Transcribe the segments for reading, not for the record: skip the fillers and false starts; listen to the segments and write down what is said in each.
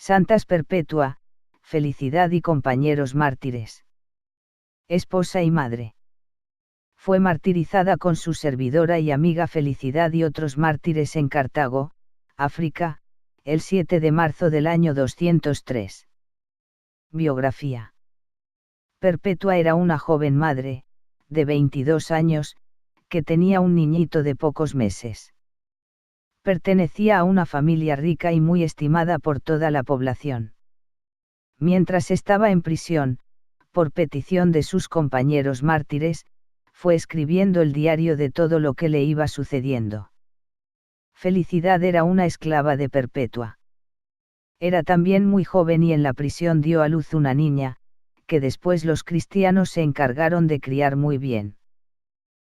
Santas Perpetua, Felicidad y compañeros mártires. Esposa y madre. Fue martirizada con su servidora y amiga Felicidad y otros mártires en Cartago, África, el 7 de marzo del año 203. Biografía. Perpetua era una joven madre, de 22 años, que tenía un niñito de pocos meses. Pertenecía a una familia rica y muy estimada por toda la población. Mientras estaba en prisión, por petición de sus compañeros mártires, fue escribiendo el diario de todo lo que le iba sucediendo. Felicidad era una esclava de Perpetua. Era también muy joven y en la prisión dio a luz una niña, que después los cristianos se encargaron de criar muy bien.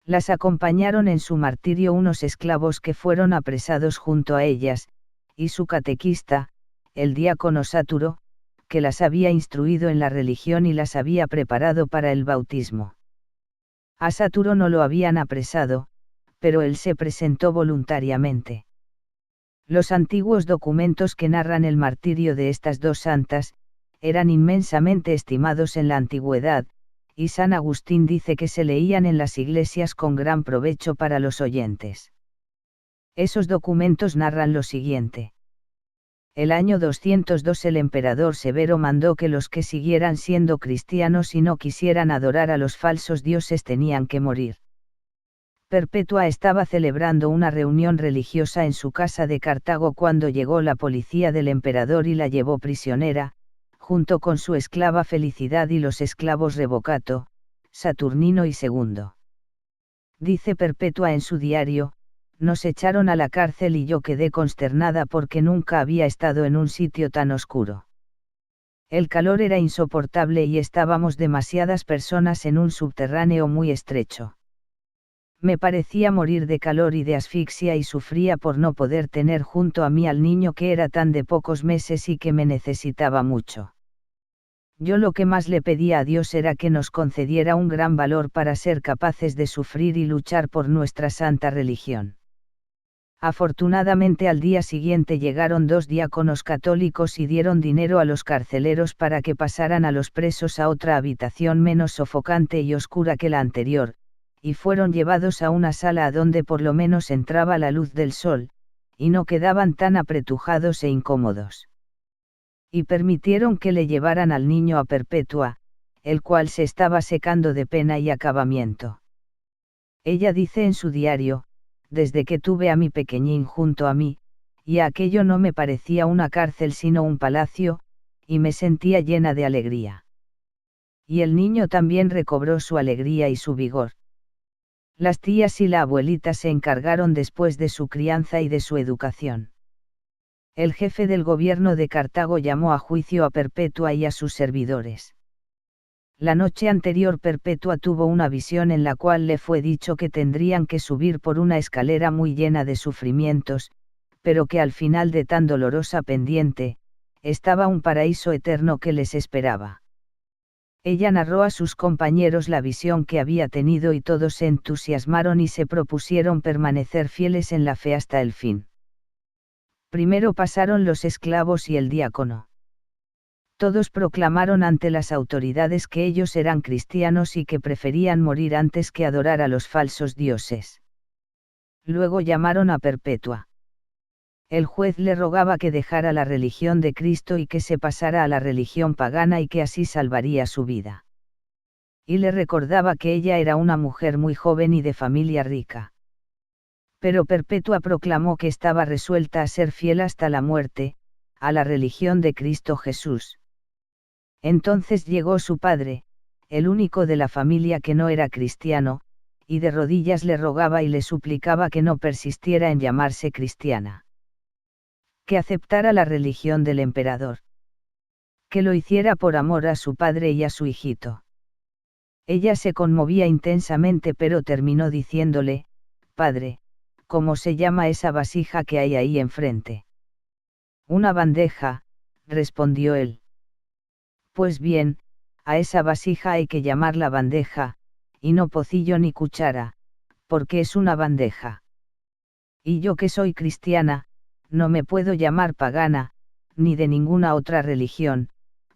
Las acompañaron en su martirio unos esclavos que fueron apresados junto a ellas, y su catequista, el diácono Sáturo, que las había instruido en la religión y las había preparado para el bautismo. A Sáturo no lo habían apresado, pero él se presentó voluntariamente. Los antiguos documentos que narran el martirio de estas dos santas, eran inmensamente estimados en la antigüedad, y San Agustín dice que se leían en las iglesias con gran provecho para los oyentes. Esos documentos narran lo siguiente. El año 202 el emperador Severo mandó que los que siguieran siendo cristianos y no quisieran adorar a los falsos dioses tenían que morir. Perpetua estaba celebrando una reunión religiosa en su casa de Cartago cuando llegó la policía del emperador y la llevó prisionera, junto con su esclava Felicidad y los esclavos Revocato, Saturnino y Segundo. Dice Perpetua en su diario, nos echaron a la cárcel y yo quedé consternada porque nunca había estado en un sitio tan oscuro. El calor era insoportable y estábamos demasiadas personas en un subterráneo muy estrecho. Me parecía morir de calor y de asfixia y sufría por no poder tener junto a mí al niño que era tan de pocos meses y que me necesitaba mucho. Yo lo que más le pedía a Dios era que nos concediera un gran valor para ser capaces de sufrir y luchar por nuestra santa religión. Afortunadamente al día siguiente llegaron 2 diáconos católicos y dieron dinero a los carceleros para que pasaran a los presos a otra habitación menos sofocante y oscura que la anterior, y fueron llevados a una sala a donde por lo menos entraba la luz del sol, y no quedaban tan apretujados e incómodos. Y permitieron que le llevaran al niño a Perpetua, el cual se estaba secando de pena y acabamiento. Ella dice en su diario, desde que tuve a mi pequeñín junto a mí, y aquello no me parecía una cárcel sino un palacio, y me sentía llena de alegría. Y el niño también recobró su alegría y su vigor. Las tías y la abuelita se encargaron después de su crianza y de su educación. El jefe del gobierno de Cartago llamó a juicio a Perpetua y a sus servidores. La noche anterior Perpetua tuvo una visión en la cual le fue dicho que tendrían que subir por una escalera muy llena de sufrimientos, pero que al final de tan dolorosa pendiente, estaba un paraíso eterno que les esperaba. Ella narró a sus compañeros la visión que había tenido y todos se entusiasmaron y se propusieron permanecer fieles en la fe hasta el fin. Primero pasaron los esclavos y el diácono. Todos proclamaron ante las autoridades que ellos eran cristianos y que preferían morir antes que adorar a los falsos dioses. Luego llamaron a Perpetua. El juez le rogaba que dejara la religión de Cristo y que se pasara a la religión pagana y que así salvaría su vida. Y le recordaba que ella era una mujer muy joven y de familia rica. Pero Perpetua proclamó que estaba resuelta a ser fiel hasta la muerte, a la religión de Cristo Jesús. Entonces llegó su padre, el único de la familia que no era cristiano, y de rodillas le rogaba y le suplicaba que no persistiera en llamarse cristiana. Que aceptara la religión del emperador. Que lo hiciera por amor a su padre y a su hijito. Ella se conmovía intensamente pero terminó diciéndole, «Padre, ¿cómo se llama esa vasija que hay ahí enfrente?» «Una bandeja», respondió él. «Pues bien, a esa vasija hay que llamarla bandeja, y no pocillo ni cuchara, porque es una bandeja. Y yo que soy cristiana, no me puedo llamar pagana, ni de ninguna otra religión,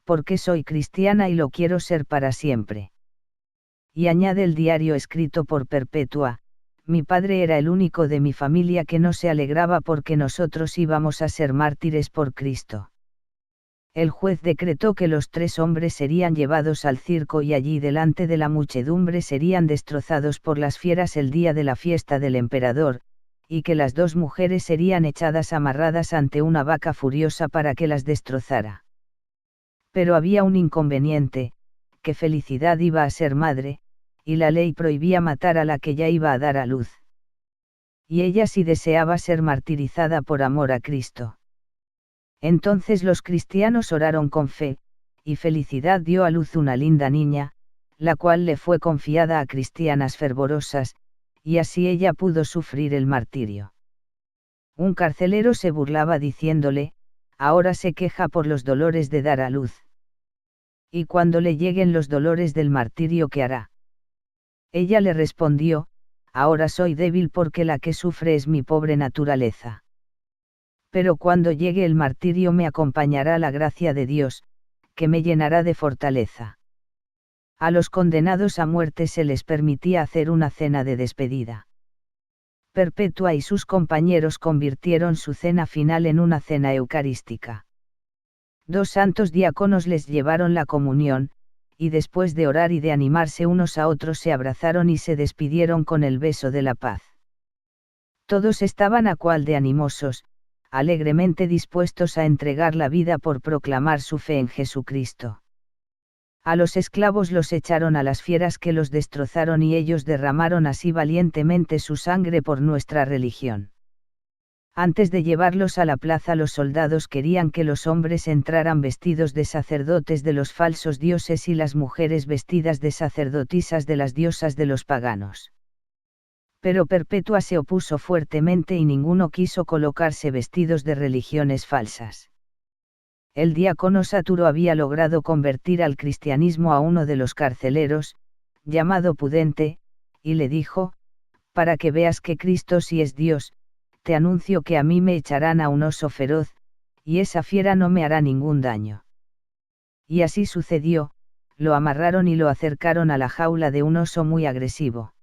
porque soy cristiana y lo quiero ser para siempre. Y añade el diario escrito por Perpetua: mi padre era el único de mi familia que no se alegraba porque nosotros íbamos a ser mártires por Cristo. El juez decretó que los 3 hombres serían llevados al circo y allí delante de la muchedumbre serían destrozados por las fieras el día de la fiesta del emperador, y que las 2 mujeres serían echadas amarradas ante una vaca furiosa para que las destrozara. Pero había un inconveniente, que Felicidad iba a ser madre, y la ley prohibía matar a la que ya iba a dar a luz. Y ella sí deseaba ser martirizada por amor a Cristo. Entonces los cristianos oraron con fe, y Felicidad dio a luz una linda niña, la cual le fue confiada a cristianas fervorosas, y así ella pudo sufrir el martirio. Un carcelero se burlaba diciéndole: ahora se queja por los dolores de dar a luz. ¿Y cuando le lleguen los dolores del martirio, qué hará? Ella le respondió: ahora soy débil porque la que sufre es mi pobre naturaleza. Pero cuando llegue el martirio me acompañará la gracia de Dios, que me llenará de fortaleza. A los condenados a muerte se les permitía hacer una cena de despedida. Perpetua y sus compañeros convirtieron su cena final en una cena eucarística. 2 santos diáconos les llevaron la comunión, y después de orar y de animarse unos a otros se abrazaron y se despidieron con el beso de la paz. Todos estaban a cual de animosos, alegremente dispuestos a entregar la vida por proclamar su fe en Jesucristo. A los esclavos los echaron a las fieras que los destrozaron y ellos derramaron así valientemente su sangre por nuestra religión. Antes de llevarlos a la plaza, los soldados querían que los hombres entraran vestidos de sacerdotes de los falsos dioses y las mujeres vestidas de sacerdotisas de las diosas de los paganos. Pero Perpetua se opuso fuertemente y ninguno quiso colocarse vestidos de religiones falsas. El diácono Saturo había logrado convertir al cristianismo a uno de los carceleros, llamado Pudente, y le dijo: para que veas que Cristo sí es Dios, te anuncio que a mí me echarán a un oso feroz, y esa fiera no me hará ningún daño. Y así sucedió, lo amarraron y lo acercaron a la jaula de un oso muy agresivo.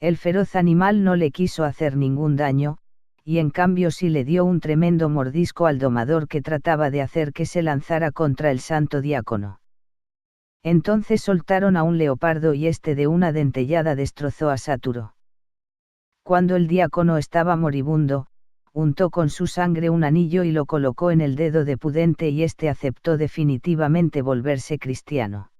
El feroz animal no le quiso hacer ningún daño, y en cambio sí le dio un tremendo mordisco al domador que trataba de hacer que se lanzara contra el santo diácono. Entonces soltaron a un leopardo y este de una dentellada destrozó a Saturo. Cuando el diácono estaba moribundo, untó con su sangre un anillo y lo colocó en el dedo de Pudente y éste aceptó definitivamente volverse cristiano.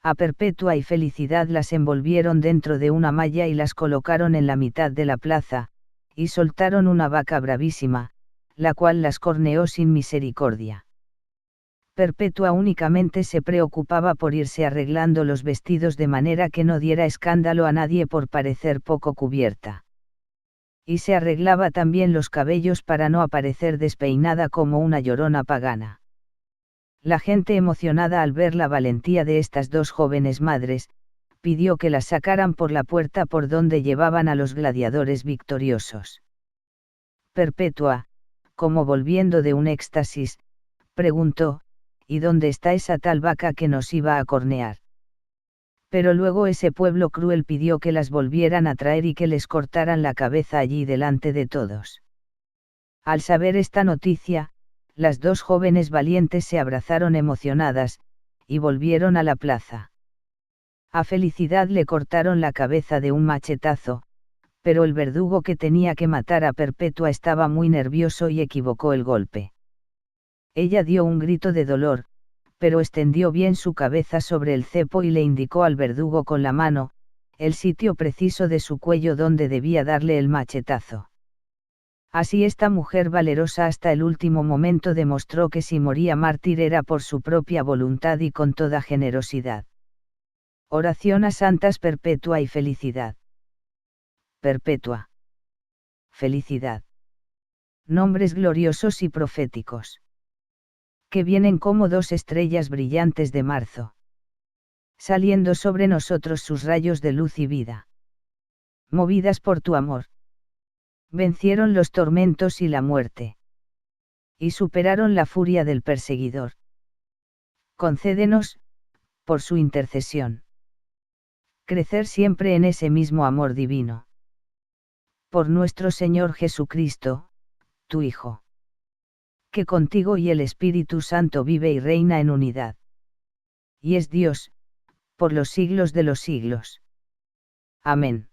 A Perpetua y Felicidad las envolvieron dentro de una malla y las colocaron en la mitad de la plaza, y soltaron una vaca bravísima, la cual las corneó sin misericordia. Perpetua únicamente se preocupaba por irse arreglando los vestidos de manera que no diera escándalo a nadie por parecer poco cubierta. Y se arreglaba también los cabellos para no aparecer despeinada como una llorona pagana. La gente, emocionada al ver la valentía de estas 2 jóvenes madres, pidió que las sacaran por la puerta por donde llevaban a los gladiadores victoriosos. Perpetua, como volviendo de un éxtasis, preguntó: ¿y dónde está esa tal vaca que nos iba a cornear? Pero luego ese pueblo cruel pidió que las volvieran a traer y que les cortaran la cabeza allí delante de todos. Al saber esta noticia, las 2 jóvenes valientes se abrazaron emocionadas, y volvieron a la plaza. A Felicidad le cortaron la cabeza de un machetazo, pero el verdugo que tenía que matar a Perpetua estaba muy nervioso y equivocó el golpe. Ella dio un grito de dolor, pero extendió bien su cabeza sobre el cepo y le indicó al verdugo con la mano el sitio preciso de su cuello donde debía darle el machetazo. Así esta mujer valerosa hasta el último momento demostró que si moría mártir era por su propia voluntad y con toda generosidad. Oración a Santas Perpetua y Felicidad. Perpetua. Felicidad. Nombres gloriosos y proféticos. Que vienen como 2 estrellas brillantes de marzo, saliendo sobre nosotros sus rayos de luz y vida. Movidas por tu amor, vencieron los tormentos y la muerte. y superaron la furia del perseguidor. Concédenos, por su intercesión, crecer siempre en ese mismo amor divino. Por nuestro Señor Jesucristo, tu Hijo, que contigo y el Espíritu Santo vive y reina en unidad. Y es Dios, por los siglos de los siglos. Amén.